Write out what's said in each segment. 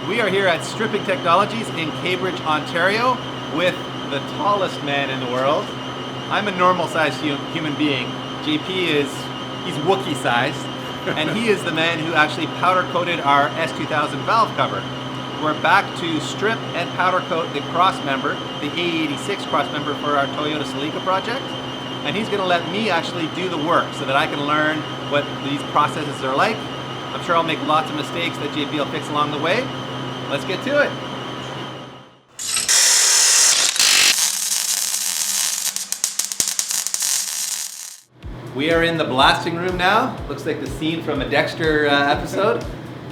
We are here at Stripping Technologies in Cambridge, Ontario with the tallest man in the world. I'm a normal sized human being. JP he's Wookiee sized, and he is the man who actually powder coated our S2000 valve cover. We're back to strip and powder coat the cross member, the RA24 cross member for our Toyota Celica project. And he's gonna let me actually do the work so that I can learn what these processes are like. I'm sure I'll make lots of mistakes that JP will fix along the way. Let's get to it. We are in the blasting room now. Looks like the scene from a Dexter episode.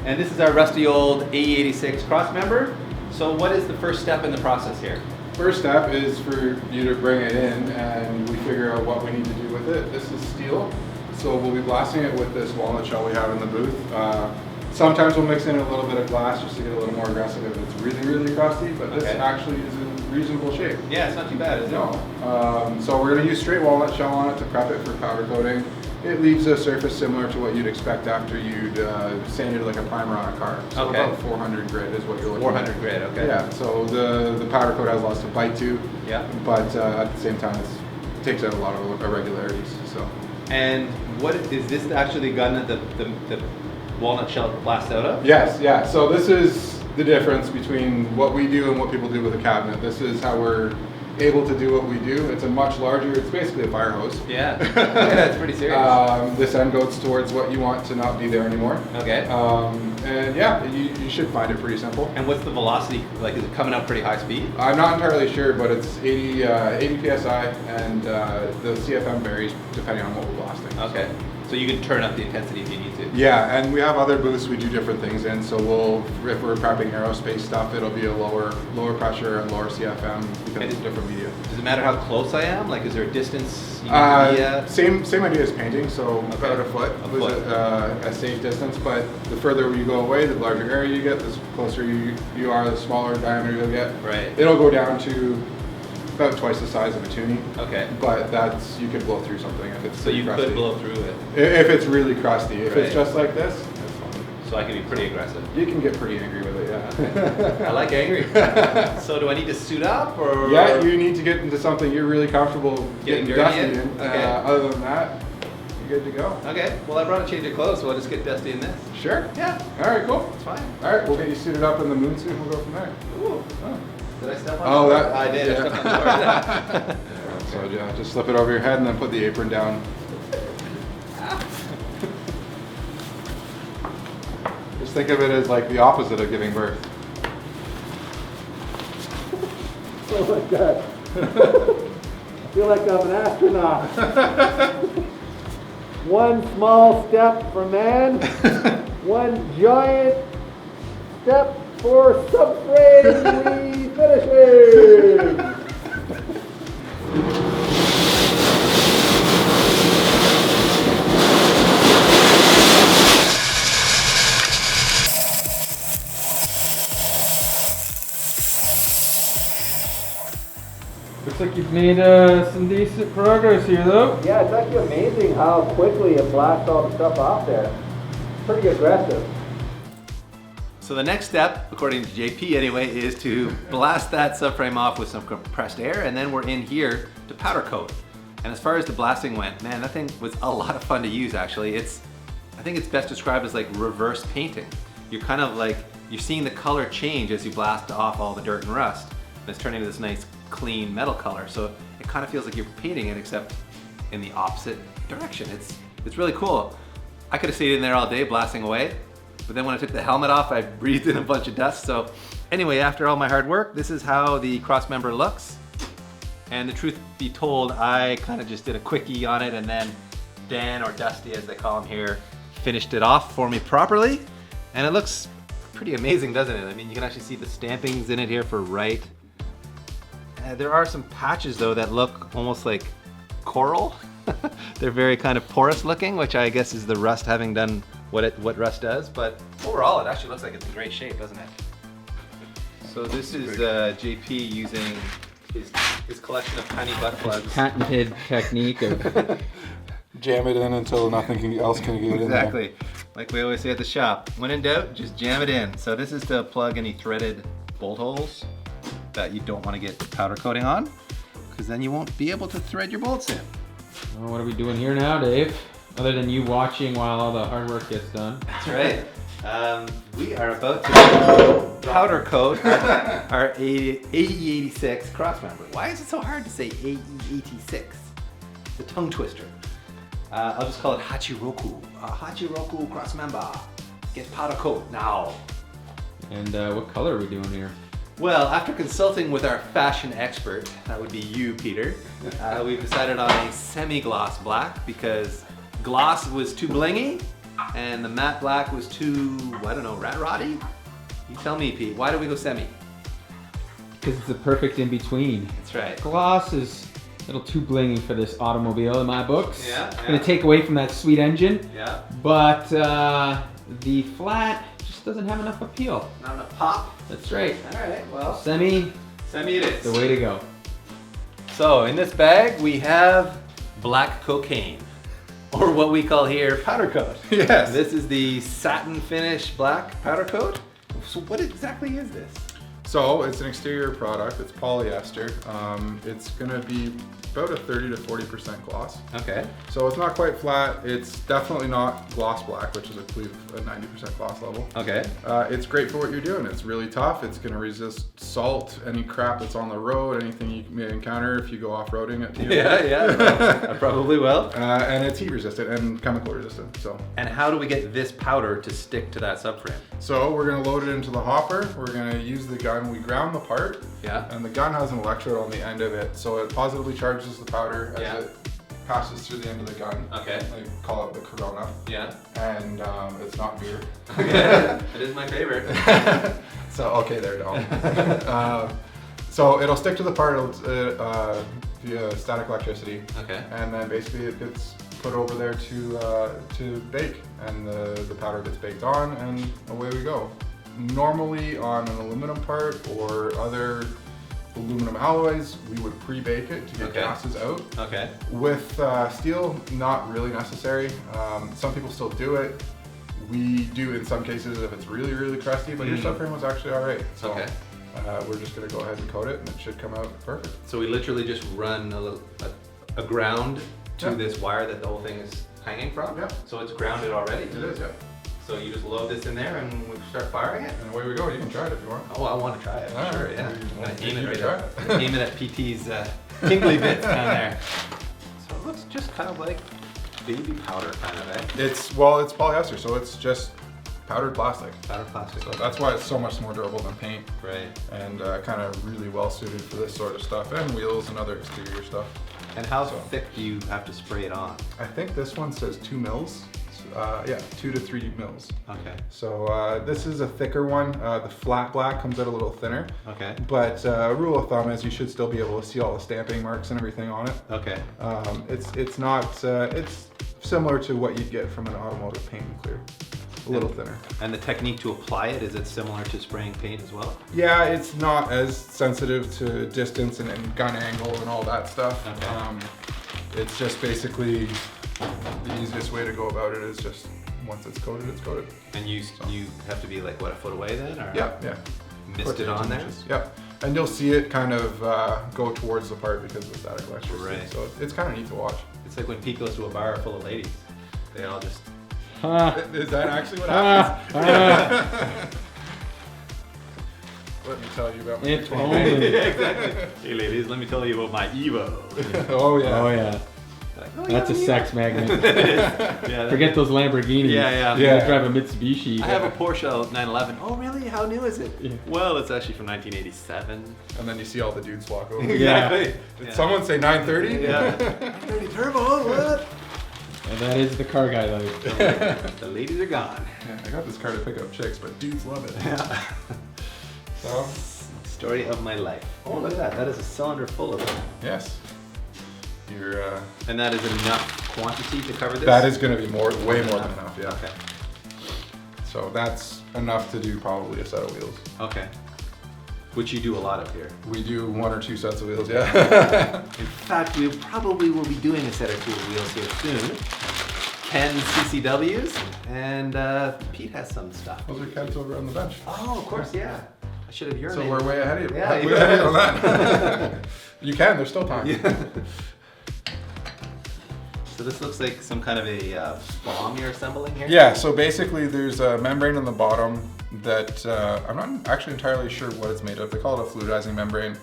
And this is our rusty old RA24 cross member. So what is the first step in the process here? First step is for you to bring it in and we figure out what we need to do with it. This is steel, so we'll be blasting it with this walnut shell we have in the booth. Sometimes we'll mix in a little bit of glass just to get a little more aggressive if it's really, really crusty, but this actually is in reasonable shape. Yeah, it's not too bad, is it? No. So we're going to use straight walnut shell on it to prep it for powder coating. It leaves a surface similar to what you'd expect after you'd sanded like a primer on a car. So about 400 grit is what you're looking at. 400 grit, okay. Yeah, so the powder coat has lots to bite to, but at the same time it takes out a lot of irregularities. So. And what is this actually the gun that the walnut shell blasts out of? Yes, yeah. So this is the difference between what we do and what people do with a cabinet. This is how we're able to do what we do. It's a much larger, it's basically a fire hose. Yeah, yeah, it's pretty serious. This end goes towards what you want to not be there anymore. Okay. And yeah, you should find it pretty simple. And what's the velocity? Like, is it coming out pretty high speed? I'm not entirely sure, but it's 80 PSI, and the CFM varies depending on what we're blasting. Okay. So you can turn up the intensity if you need to. Yeah, and we have other booths we do different things in. So if we're prepping aerospace stuff, it'll be a lower pressure and lower CFM because it's different media. Does it matter how close I am? Like, is there a distance you need to be at? Same idea as painting. So about a foot was a safe distance, but the further you go away, the larger area you get, the closer you are, the smaller diameter you'll get. Right. It'll go down to about twice the size of a tuning. Okay. But you could blow through something if it's so you crusty. could blow through it. If it's really crusty. If it's just like this, it's fine. So I can be pretty aggressive. You can get pretty angry with it, yeah. I like angry. So do I need to suit up or? Yeah, you need to get into something you're really comfortable getting dusty in. Okay. Other than that, you're good to go. Okay. Well, I brought a change of clothes, so I'll just get dusty in this. Sure. Yeah. All right, cool. It's fine. All right, we'll get you suited up in the moon suit and we'll go from there. Ooh. Oh. Did I step on the door? that? I did. Yeah. I stepped on the door. So yeah, just slip it over your head and then put the apron down. Just think of it as like the opposite of giving birth. Oh my God. I feel like I'm an astronaut. One small step for man, one giant step for subframe refinishing. Looks like you've made some decent progress here, though. Yeah, it's actually amazing how quickly it blasts all the stuff off there. Pretty aggressive. So the next step, according to JP anyway, is to blast that subframe off with some compressed air, and then we're in here to powder coat. And as far as the blasting went, man, that thing was a lot of fun to use actually. I think it's best described as like reverse painting. You're kind of like, you're seeing the color change as you blast off all the dirt and rust. And it's turning to this nice clean metal color. So it kind of feels like you're painting it except in the opposite direction. It's really cool. I could have stayed in there all day blasting away, but then when I took the helmet off, I breathed in a bunch of dust. So anyway, after all my hard work, this is how the cross member looks. And the truth be told, I kind of just did a quickie on it, and then Dan, or Dusty as they call him here, finished it off for me properly. And it looks pretty amazing, doesn't it? I mean, you can actually see the stampings in it here for right. There are some patches though that look almost like coral. They're very kind of porous looking, which I guess is the rust having done what rust does. But overall, it actually looks like it's in great shape, doesn't it? So this is JP using his collection of tiny butt plugs. Patented technique of jam it in until nothing else can get in there. Exactly. Like we always say at the shop, when in doubt, just jam it in. So this is to plug any threaded bolt holes that you don't want to get powder coating on, because then you won't be able to thread your bolts in. Well, what are we doing here now, Dave? Other than you watching while all the hard work gets done. That's right. We are about to powder coat our AE86 crossmember. Why is it so hard to say AE86? The tongue twister. I'll just call it Hachiroku. Hachiroku crossmember. Get powder coat now. And what color are we doing here? Well, after consulting with our fashion expert, that would be you, Peter, we've decided on a semi-gloss black because gloss was too blingy and the matte black was too, I don't know, rat roddy? You tell me, Pete, why do we go semi? Because it's the perfect in between. That's right. Gloss is a little too blingy for this automobile in my books. Yeah, It's yeah. gonna take away from that sweet engine. Yeah. But the flat just doesn't have enough appeal. Not enough pop? That's right. All right, well, Semi, semi it is. the way to go. So in this bag, we have black cocaine, or what we call here powder coat. Yes. This is the satin finish black powder coat. So what exactly is this? So it's an exterior product. It's polyester. It's gonna be about a 30 to 40% gloss. Okay. So it's not quite flat. It's definitely not gloss black, which is I believe a 90% gloss level. Okay. It's great for what you're doing. It's really tough. It's gonna resist salt, any crap that's on the road, anything you may encounter if you go off-roading it. Yeah, I probably will. And it's heat resistant and chemical resistant. And how do we get this powder to stick to that subframe? So we're gonna load it into the hopper. We're gonna use the gun. We ground the part. Yeah. And the gun has an electrode on the end of it, so it positively charges the powder as Yeah. it passes through the end of the gun. Okay. They call it the Corona. Yeah. And it's not beer. Okay. It is my favorite. So, okay, there, don't. So it'll stick to the part via static electricity. Okay. And then basically it gets put over there to bake, and the powder gets baked on, and away we go. Normally on an aluminum part or other aluminum alloys, we would pre-bake it to get Okay. gases out. Okay. With steel, not really necessary. Some people still do it. We do in some cases if it's really, really crusty, but your subframe was actually all right. So Okay. we're just gonna go ahead and coat it, and it should come out perfect. So we literally just run a ground to Yeah. this wire that the whole thing is hanging from? Yeah. So it's grounded already? It is, yeah. So you just load this in there and we start firing it? And away we go. You can try it if you want. Oh, I want to try it. All right. Sure, yeah. You I'm want gonna aim to it right try at, it? gonna aim it at PT's tingly bits down there. So it looks just kind of like baby powder kind of, eh? It's polyester, so it's just powdered plastic. Powder plastic. So that's why it's so much more durable than paint, Right. and kind of really well suited for this sort of stuff, and wheels and other exterior stuff. And how So- thick do you have to spray it on? I think this one says 2 mils. Yeah, 2 to 3 mils. Okay. So this is a thicker one. The flat black comes out a little thinner. Okay. But rule of thumb is you should still be able to see all the stamping marks and everything on it. Okay. It's not. It's similar to what you'd get from an automotive paint and clear. A little thinner. And the technique to apply it, is it similar to spraying paint as well? Yeah, it's not as sensitive to distance and gun angle and all that stuff. Okay. It's just basically the easiest way to go about it is just once it's coated, it's coated. And you have to be like, what, a foot away then? Or Yeah. mist Put it on 18 there? inches. Yep. And you'll see it kind of go towards the part because of the static electricity. Right. So it's kind of neat to watch. It's like when Pete goes to a bar full of ladies. They all just... Is that actually what happens? Let me tell you about my If twin. only. exactly. Hey ladies, let me tell you about my Evo. Oh yeah. Oh yeah, Like, oh, that's a yeah, sex magnet. Yeah, Forget those Lamborghinis. Yeah. You Yeah. drive a Mitsubishi. I have a Porsche 911. Oh really? How new is it? Yeah. Well, it's actually from 1987. And then you see all the dudes walk over. Exactly. Did someone say 930? Yeah. 930 turbo, what? And that is the car guy life. The ladies are gone. Yeah, I got this car to pick up chicks, but dudes love it. Yeah. So, Story of my life. Oh, look at that. That is a cylinder full of it. yes. You're, And that is enough quantity to cover this? that is going to be way more than enough, yeah. Okay. So that's enough to do probably a set of wheels. Okay. Which you do a lot of here. We do 1 or 2 sets of wheels, yeah. In fact, we probably will be doing a set or 2 of wheels here soon. Ken's CCWs, and Pete has some stuff. Those are Ken's over on the bench. Oh, of course, yeah. I should have urinated. So we're way ahead of you. Yeah, way ahead of you on that. You can, there's still time. Yeah. So this looks like some kind of a bomb you're assembling here? Yeah, so basically there's a membrane on the bottom that I'm not actually entirely sure what it's made of. They call it a fluidizing membrane.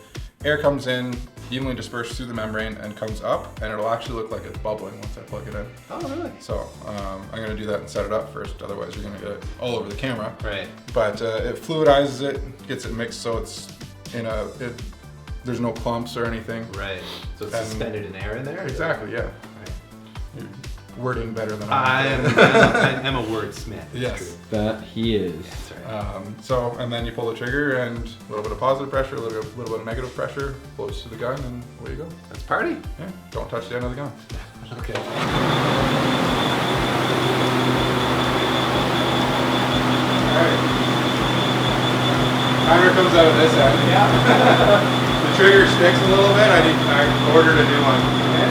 Air comes in, evenly dispersed through the membrane and comes up, and it'll actually look like it's bubbling once I plug it in. Oh, really? So I'm gonna do that and set it up first, otherwise you're gonna get it all over the camera. Right. But it fluidizes it, gets it mixed so it's in there's no clumps or anything. Right. So it's And- suspended in air in there? Exactly, yeah. Right. You're wording better than I am. I'm a wordsmith. Yes. That he is. That's right. And then you pull the trigger and a little bit of positive pressure, a little bit of negative pressure, close to the gun, and away you go. Let's party. Yeah, don't touch the end of the gun. Okay. Alright. Timer comes out of this end. Yeah. The trigger sticks a little bit. I ordered a new one. Okay.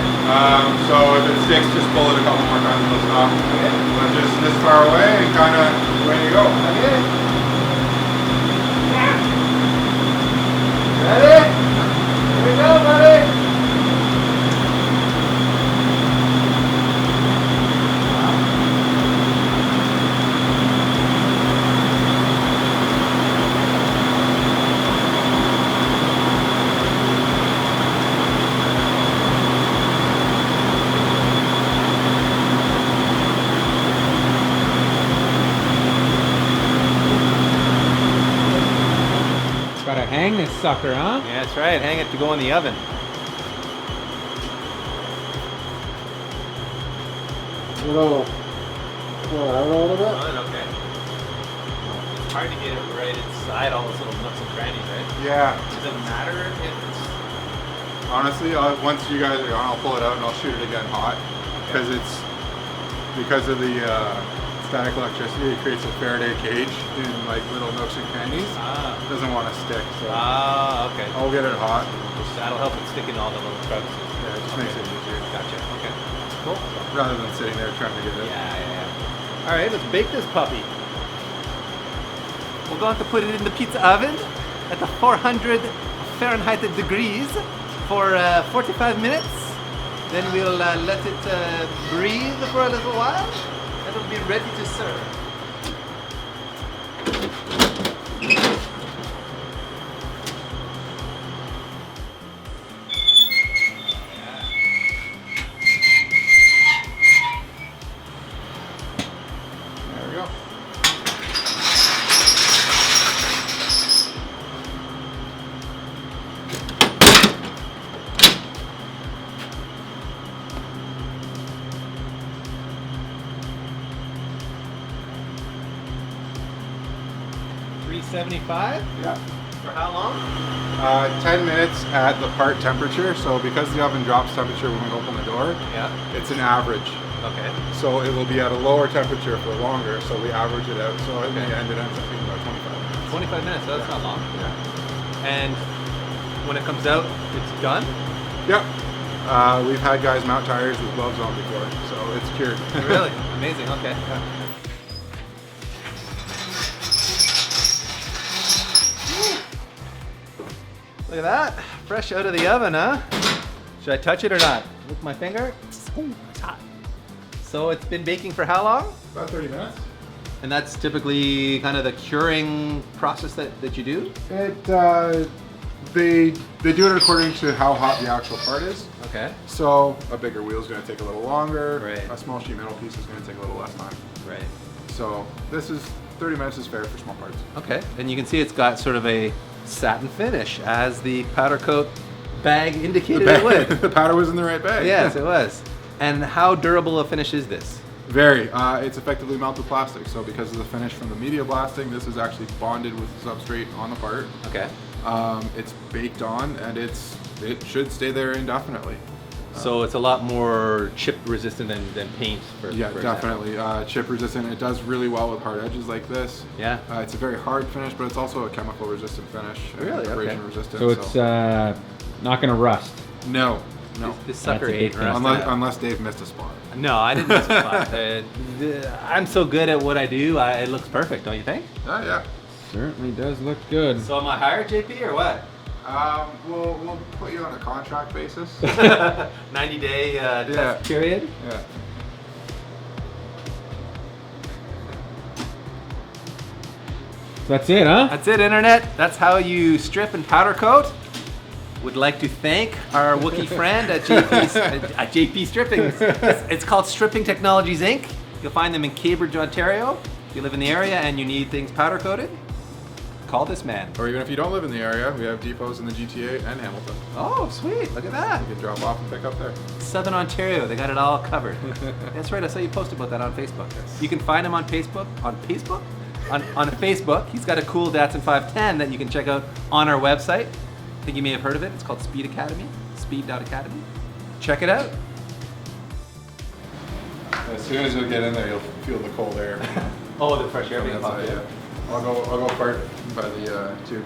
So if it sticks, just pull it a couple more times and it'll stop. Okay. But just this far away and kind of away you go. Okay. Ready? Here we go, buddy. Gotta hang this sucker, huh? Yeah, that's right. Hang it to go in the oven. Little, pull it out a little bit. Okay. It's hard to get it right inside all those little nooks and crannies, right? Yeah. Does it matter if it's... Honestly, once you guys are gone, I'll pull it out and I'll shoot it again hot because because of the static electricity, it creates a Faraday cage in like little nooks and crannies. Ah. It doesn't want to stick, so Okay. I'll get it hot. That'll help it stick in all the little crevices. Yeah, it just makes it easier Gotcha. Okay. Cool. rather than sitting there trying to get it. Yeah. All right, let's bake this puppy. We're going to put it in the pizza oven at the 400 Fahrenheit degrees for 45 minutes. Then we'll let it breathe for a little while. And it'll be ready to serve. There we go. $375? Yeah. For how long? 10 minutes at the part temperature. So because the oven drops temperature when we open the door, Yeah. it's an average. Okay. So it will be at a lower temperature for longer. So we average it out. So in the end, it ends up being about 25 minutes. 25 minutes, so that's not long. Yeah. And when it comes out, it's done? Yep. We've had guys mount tires with gloves on before, so it's cured. Really? Amazing, okay. Look at that, fresh out of the oven, huh? Should I touch it or not? With my finger? Ooh, it's hot. So it's been baking for how long? About 30 minutes. And that's typically kind of the curing process that you do? They do it according to how hot the actual part is. Okay. So a bigger wheel is going to take a little longer. Right. A small sheet metal piece is going to take a little less time. Right. So this is 30 minutes is fair for small parts. Okay, and you can see it's got sort of a satin finish as the powder coat bag indicated it would. The powder was in the right bag. Yes, it was. And how durable a finish is this? Very. It's effectively melted plastic. So because of the finish from the media blasting, this is actually bonded with the substrate on the part. Okay. It's baked on, and it should stay there indefinitely. So it's a lot more chip resistant than paint. Yeah, for definitely. Chip resistant. It does really well with hard edges like this. Yeah. It's a very hard finish, but it's also a chemical resistant finish. Really? Abrasion Okay. resistant. So it's not gonna rust. No. No. This sucker That's a big ain't thing. rusted. Unless Dave missed a spot. No, I didn't miss a spot. I'm so good at what I do. It looks perfect, don't you think? Yeah. Certainly does look good. So am I hired, JP, or what? We'll put you on a contract basis. 90-day test period. Yeah. That's it, huh? That's it, internet. That's how you strip and powder coat. Would like to thank our Wookiee friend at JP Stripping. It's called Stripping Technologies Inc. You'll find them in Cambridge, Ontario. If you live in the area and you need things powder coated, call this man. Or even if you don't live in the area, we have depots in the GTA and Hamilton. Oh, sweet. Look at that. You can drop off and pick up there. Southern Ontario, they got it all covered. That's right, I saw you post about that on Facebook. Yes. You can find him on Facebook. On Facebook? On Facebook. He's got a cool Datsun 510 that you can check out on our website. I think you may have heard of it. It's called Speed Academy. Speed.academy. Check it out. As soon as you get in there, you'll feel the cold air. Oh, the fresh air From being the pumped outside, in. yeah. I'll go park by the tube.